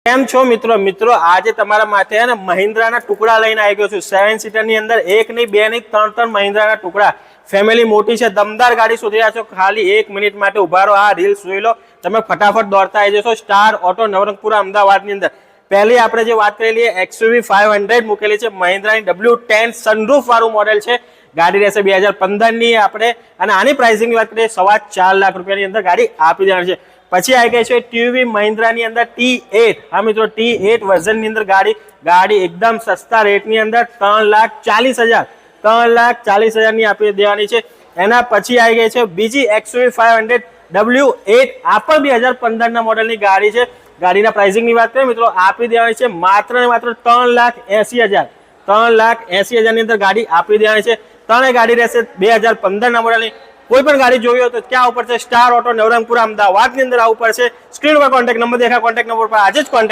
કેમ છો મિત્રો આજે તમારા માટે હે ને મહિન્દ્રાના ટુકડા લઈને આવી ગયો છું 7 સીટર ની અંદર એક નહીં બે નહીં ત્રણ મહિન્દ્રાના ટુકડા ફેમિલી મોટી છે દમદાર ગાડી શોધી રહ્યા છો ખાલી 1 મિનિટ માટે ઉભા રહો આ રીલ જોઈ લો તમે ફટાફટ દોડતા આવી જશો સ્ટાર ઓટો નવરંગપુરા અમદાવાદની અંદર પહેલી આપણે જે વાત કરેલી XUV 500 મૂકેલી છે મહિન્દ્રાની W10 સનરૂફ વાળું મોડેલ છે ગાડી રહેશે 2015 ની આપણે અને આની પ્રાઇસિંગ ની વાત કરીએ 4.5 લાખ રૂપિયાની અંદર ગાડી આપી દેવાની છે પછી આવી ગઈ છે TUV મહિન્દ્રાની અંદર T8 હા મિત્રો T8 વર્ઝનની અંદર ગાડી એકદમ સસ્તા રેટની અંદર 3,40,000 ની આપી દેવાની છે એના પછી આવી ગઈ છે બીજી XUV 500 W8 આ પણ 2015 ના મોડેલની ગાડી છે ગાડીના પ્રાઇસિંગ ની વાત કરીએ મિત્રો આપી દેવાની છે માત્ર ને માત્ર 3,80,000 ની અંદર ગાડી આપી દેવાની છે ત્રણેય ગાડી રહેશે 2015 ના મોડેલની કોઈ પણ ગાડી જોઈ હોય તો ક્યાં ઉપર છે સ્ટાર ઓટો નવરંગપુરા અમદાવાદની અંદર આવવું પડશે સ્ક્રીન પર કોન્ટેક્ટ નંબર દેખાય કોન્ટેક્ટ નંબર પર આજે જ કોન્ટેક્ટ